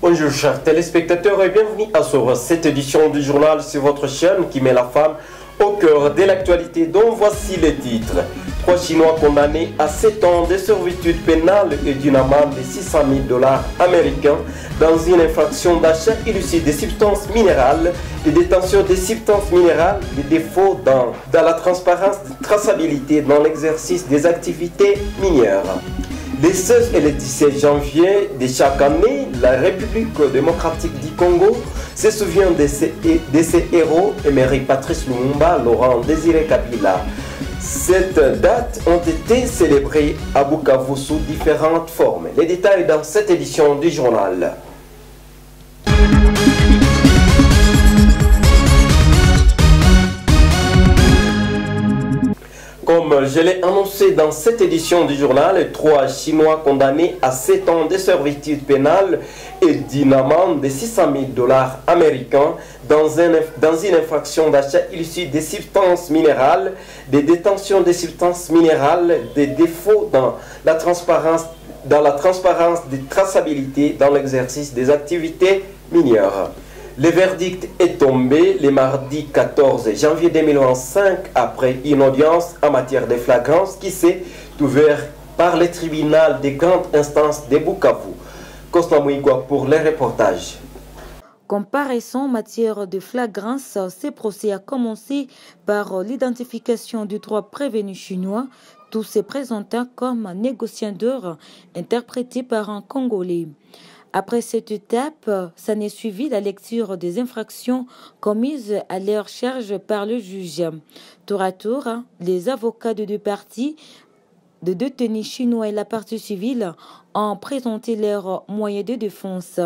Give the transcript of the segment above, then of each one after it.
Bonjour chers téléspectateurs et bienvenue à cette édition du journal sur votre chaîne qui met la femme au cœur de l'actualité dont voici les titres. 3 Chinois condamnés à 7 ans de servitude pénale et d'une amende de 600 000 $ américains dans une infraction d'achat illicite des substances minérales, de détention des substances minérales, des défauts dans la transparence et traçabilité dans l'exercice des activités minières. Les 16 et les 17 janvier de chaque année, la République démocratique du Congo se souvient de ses héros, Emery Patrice Lumumba, Laurent Désiré Kabila. Cette date ont été célébrées à Bukavu sous différentes formes. Les détails dans cette édition du journal. Comme je l'ai annoncé dans cette édition du journal, 3 Chinois condamnés à 7 ans de servitude pénale et d'une amende de 600 000 $ américains dans une infraction d'achat illicite des substances minérales, de détention des substances minérales, des défauts dans la transparence de traçabilité dans l'exercice des activités minières. Le verdict est tombé le mardi 14 janvier 2025 après une audience en matière de flagrance qui s'est ouverte par le tribunal de grande instance de Bukavu. Costa Mouigua pour les reportages. Comparaison en matière de flagrance, ce procès a commencé par l'identification du 3 prévenus chinois, tous se présentant comme négociateurs interprétés par un Congolais. Après cette étape, s'en est suivi la lecture des infractions commises à leur charge par le juge. Tour à tour, les avocats de deux parties, de détenus chinois et la partie civile, ont présenté leurs moyens de défense.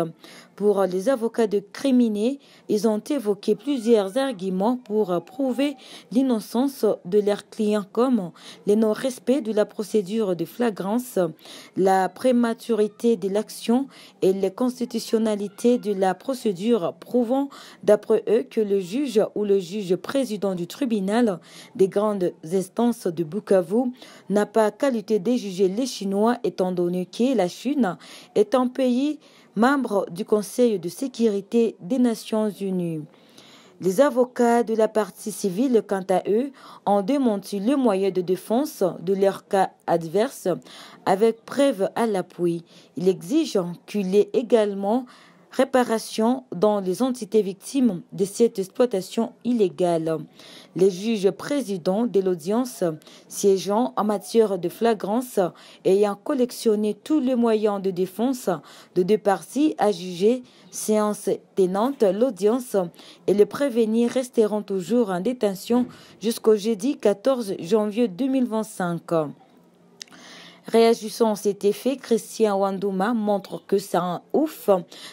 Pour les avocats de criminels, ils ont évoqué plusieurs arguments pour prouver l'innocence de leurs clients comme le non-respect de la procédure de flagrance, la prématurité de l'action et la constitutionnalité de la procédure, prouvant d'après eux que le juge ou le juge président du tribunal des grandes instances de Bukavu n'a pas qualité de juger les Chinois étant donné que la Chine est un pays membre du Conseil de sécurité des Nations Unies. Les avocats de la partie civile, quant à eux, ont démenti le moyen de défense de leur cas adverse avec preuve à l'appui. Ils exigent qu'il y ait également réparation dans les entités victimes de cette exploitation illégale. Les juges présidents de l'audience siégeant en matière de flagrance ayant collectionné tous les moyens de défense de deux parties à juger, séance tenante, l'audience et les prévenus resteront toujours en détention jusqu'au jeudi 14 janvier 2025. Réagissant à cet effet, Christian Wandouma montre que ça ouf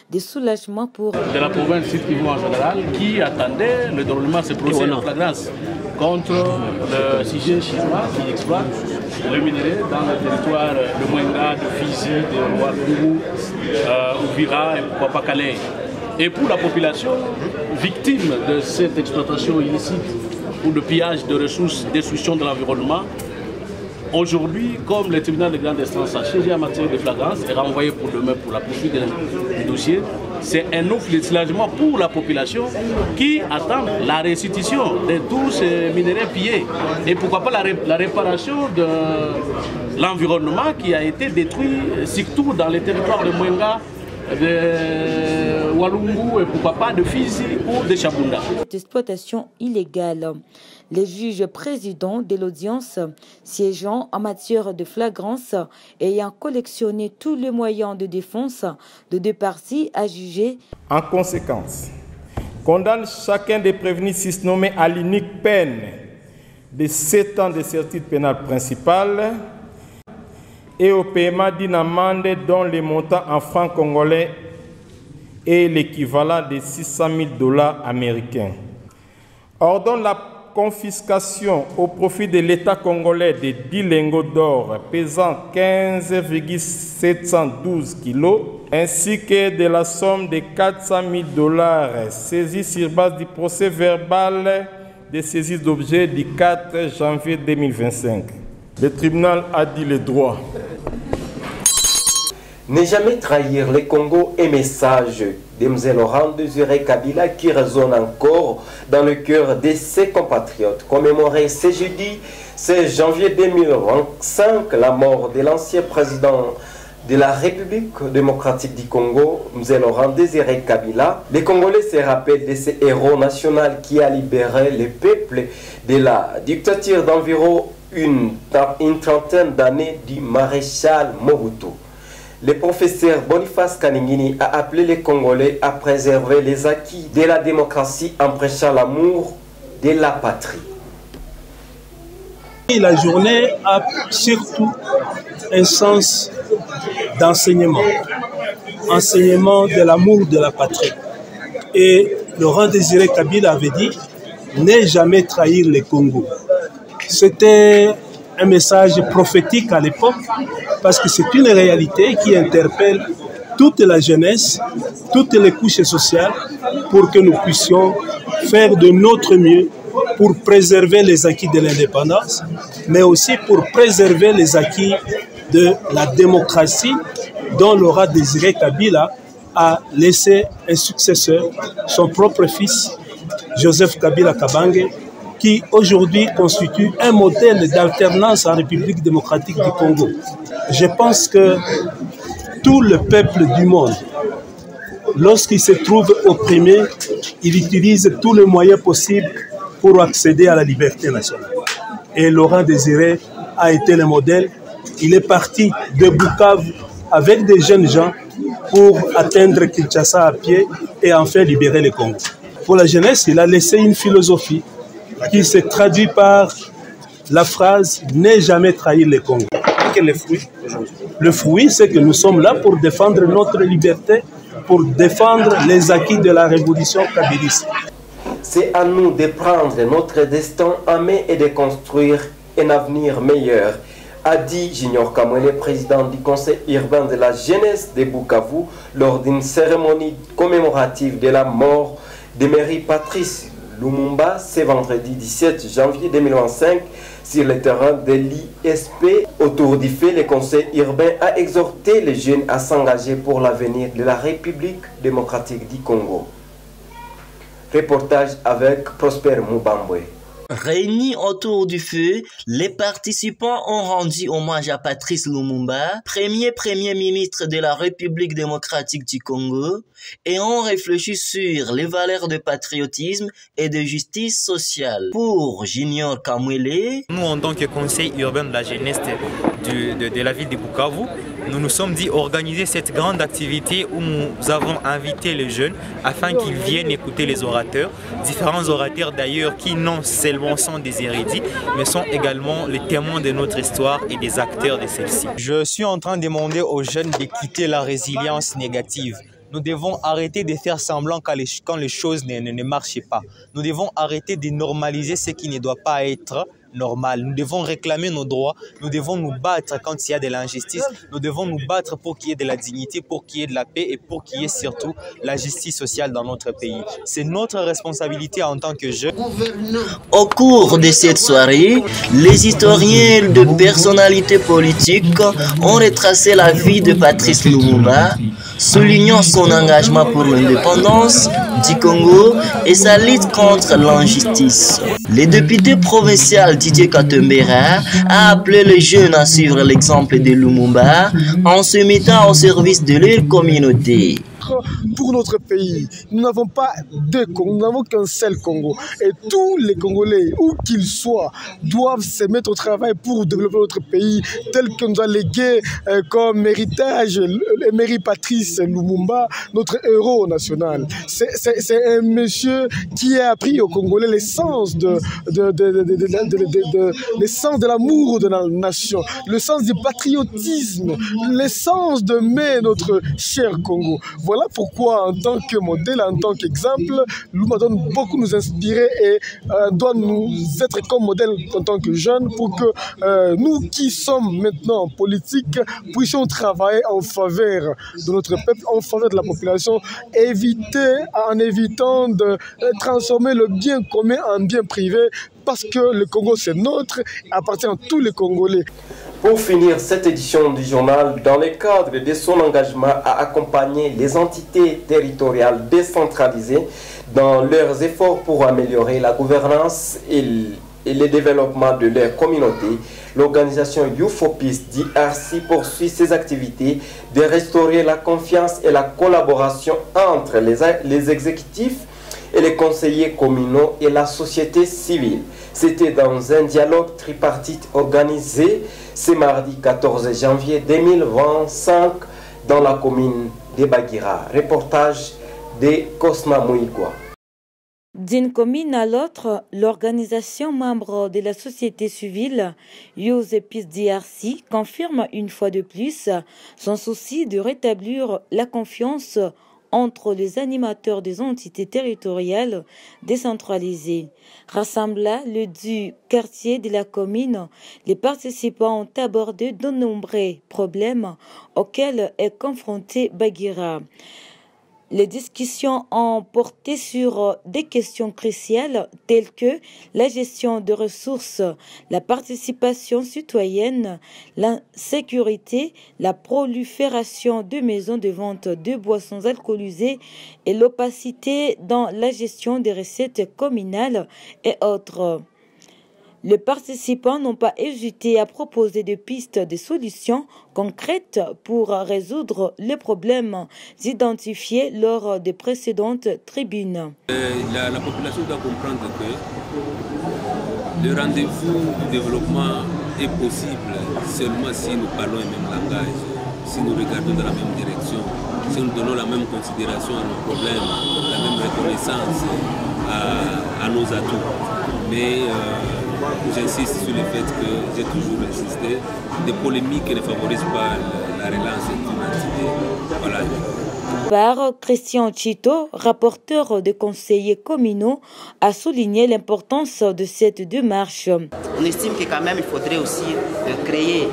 des soulagements pour de la province Sud-Kivu en général qui attendait le déroulement de ce procès de flagrance contre le sujet chinois qui exploite le minerai dans le territoire de Mwenga, de Fizi, de Ouagadougou, Ouvira et pourquoi pas Calais. Et pour la population victime de cette exploitation illicite ou de pillage de ressources, destruction de l'environnement, aujourd'hui, comme le tribunal de grande instance a changé en matière de flagrance et renvoyé pour demain pour la poursuite du dossier, c'est un offre de soulagement pour la population qui attend la restitution de tous ces minéraux pillés. Et pourquoi pas la réparation de l'environnement qui a été détruit, surtout dans les territoires de Mwenga, de Walungu et pourquoi pas de Fizi ou de Chabunda. Cette exploitation illégale. Les juges présidents de l'audience siégeant en matière de flagrance ayant collectionné tous les moyens de défense de deux parties à juger. En conséquence, condamne chacun des prévenus susnommés à l'unique peine de 7 ans de servitude pénale principale et au paiement d'une amende dont le montant en francs congolais est l'équivalent de 600 000 $ américains. Ordonne la confiscation au profit de l'État congolais de 10 lingots d'or pesant 15,712 kg ainsi que de la somme de 400 000 $ saisis sur base du procès verbal de saisie d'objets du 4 janvier 2025. Le tribunal a dit le droit. Ne jamais trahir le Congo est message de M. Laurent Désiré Kabila qui résonne encore dans le cœur de ses compatriotes. Commémorer ce jeudi 16 janvier 2025 la mort de l'ancien président de la République démocratique du Congo, M. Laurent Désiré Kabila. Les Congolais se rappellent de ce héros national qui a libéré le peuple de la dictature d'environ une trentaine d'années du maréchal Mobutu. Le professeur Boniface Kaningini a appelé les Congolais à préserver les acquis de la démocratie en prêchant l'amour de la patrie. La journée a surtout un sens d'enseignement, enseignement de l'amour de la patrie. Et Laurent Désiré Kabila avait dit « Ne jamais trahir le Congo ». C'était un message prophétique à l'époque parce que c'est une réalité qui interpelle toute la jeunesse, toutes les couches sociales pour que nous puissions faire de notre mieux pour préserver les acquis de l'indépendance, mais aussi pour préserver les acquis de la démocratie dont Laurent Désiré Kabila a laissé un successeur, son propre fils, Joseph Kabila Kabange, qui aujourd'hui constitue un modèle d'alternance en République démocratique du Congo. Je pense que tout le peuple du monde, lorsqu'il se trouve opprimé, il utilise tous les moyens possibles pour accéder à la liberté nationale. Et Laurent Désiré a été le modèle. Il est parti de Bukavu avec des jeunes gens pour atteindre Kinshasa à pied et enfin libérer le Congo. Pour la jeunesse, il a laissé une philosophie qui se traduit par la phrase « Ne jamais trahir le Congo ». Quel est le fruit aujourd'hui? Le fruit, c'est que nous sommes là pour défendre notre liberté, pour défendre les acquis de la révolution kabiliste. C'est à nous de prendre notre destin en main et de construire un avenir meilleur, a dit Junior Kamwele, président du conseil urbain de la jeunesse de Bukavu, lors d'une cérémonie commémorative de la mort de Mary Patrice Lumumba, ce vendredi 17 janvier 2025, sur le terrain de l'ISP. Autour du fait, le conseil urbain a exhorté les jeunes à s'engager pour l'avenir de la République démocratique du Congo. Reportage avec Prosper Mubambwe. Réunis autour du feu, les participants ont rendu hommage à Patrice Lumumba, premier ministre de la République démocratique du Congo, et ont réfléchi sur les valeurs de patriotisme et de justice sociale. Pour Junior Kamwele, nous en tant que conseil urbain de la jeunesse de la ville de Bukavu, nous nous sommes dit organiser cette grande activité où nous avons invité les jeunes afin qu'ils viennent écouter les orateurs, différents orateurs d'ailleurs qui non seulement sont des érudits, mais sont également les témoins de notre histoire et des acteurs de celle-ci. Je suis en train de demander aux jeunes de quitter la résilience négative. Nous devons arrêter de faire semblant quand les choses ne marchent pas. Nous devons arrêter de normaliser ce qui ne doit pas être normal. Nous devons réclamer nos droits, nous devons nous battre quand il y a de l'injustice, nous devons nous battre pour qu'il y ait de la dignité, pour qu'il y ait de la paix et pour qu'il y ait surtout la justice sociale dans notre pays. C'est notre responsabilité en tant que jeunes. Au cours de cette soirée, les historiens de personnalités politiques ont retracé la vie de Patrice Lumumba, soulignant son engagement pour l'indépendance du Congo et sa lutte contre l'injustice. Le député provincial Didier Katembera a appelé les jeunes à suivre l'exemple de Lumumba en se mettant au service de leur communauté. Pour notre pays, nous n'avons pas deux Congos, nous n'avons qu'un seul Congo. Et tous les Congolais, où qu'ils soient, doivent se mettre au travail pour développer notre pays tel que nous a légué comme héritage Mary Patrice Lumumba, notre héros national. C'est un monsieur qui a appris aux Congolais l'essence de l'amour de la nation, le sens du patriotisme, l'essence de notre cher Congo. voilà pourquoi, en tant que modèle, en tant qu'exemple, Lumumba doit beaucoup nous inspirer et doit nous être comme modèle en tant que jeunes pour que nous qui sommes maintenant en politique puissions travailler en faveur de notre peuple, en faveur de la population, en évitant de transformer le bien commun en bien privé, parce que le Congo c'est nôtre, appartient à tous les Congolais. Pour finir cette édition du journal, dans le cadre de son engagement à accompagner les entités territoriales décentralisées dans leurs efforts pour améliorer la gouvernance et le développement de leur communauté, l'organisation YouFopis DRC poursuit ses activités de restaurer la confiance et la collaboration entre les exécutifs et les conseillers communaux et la société civile. C'était dans un dialogue tripartite organisé ce mardi 14 janvier 2025 dans la commune de Bagira. Reportage de Cosma Mouigwa. D'une commune à l'autre, l'organisation membre de la société civile YouFopis DRC confirme une fois de plus son souci de rétablir la confiance entre les animateurs des entités territoriales décentralisées. Rassemblés le du quartier de la commune, les participants ont abordé de nombreux problèmes auxquels est confronté Bagira. Les discussions ont porté sur des questions cruciales telles que la gestion de ressources, la participation citoyenne, la sécurité, la prolifération de maisons de vente de boissons alcoolisées et l'opacité dans la gestion des recettes communales et autres. Les participants n'ont pas hésité à proposer des pistes de solutions concrètes pour résoudre les problèmes identifiés lors des précédentes tribunes. La population doit comprendre que le rendez-vous du développement est possible seulement si nous parlons le même langage, si nous regardons dans la même direction, si nous donnons la même considération à nos problèmes, la même reconnaissance à nos atouts. Mais j'insiste sur le fait que j'ai toujours insisté, des polémiques ne favorisent pas la relance d'une entité. Voilà. Par Christian Chito, rapporteur des conseillers communaux, a souligné l'importance de cette démarche. On estime que quand même il faudrait aussi créer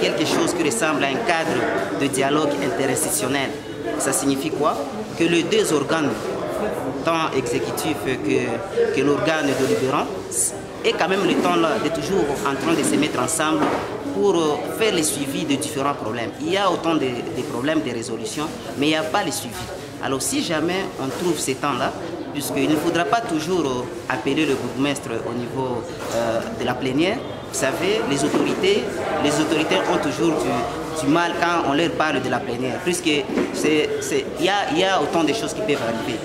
quelque chose qui ressemble à un cadre de dialogue interinstitutionnel. Ça signifie quoi? Que les deux organes, tant exécutif que l'organe délibérant, et quand même le temps là de toujours en train de se mettre ensemble pour faire le suivi de différents problèmes. Il y a autant de problèmes de résolution, mais il n'y a pas le suivi. Alors si jamais on trouve ces temps-là, puisqu'il ne faudra pas toujours appeler le bourgmestre au niveau de la plénière, vous savez, les autorités ont toujours du mal quand on leur parle de la plénière, puisqu'il y a autant de choses qui peuvent arriver.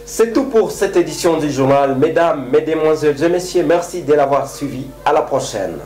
C'est tout pour cette édition du journal. Mesdames, mesdemoiselles et messieurs, merci de l'avoir suivi. À la prochaine.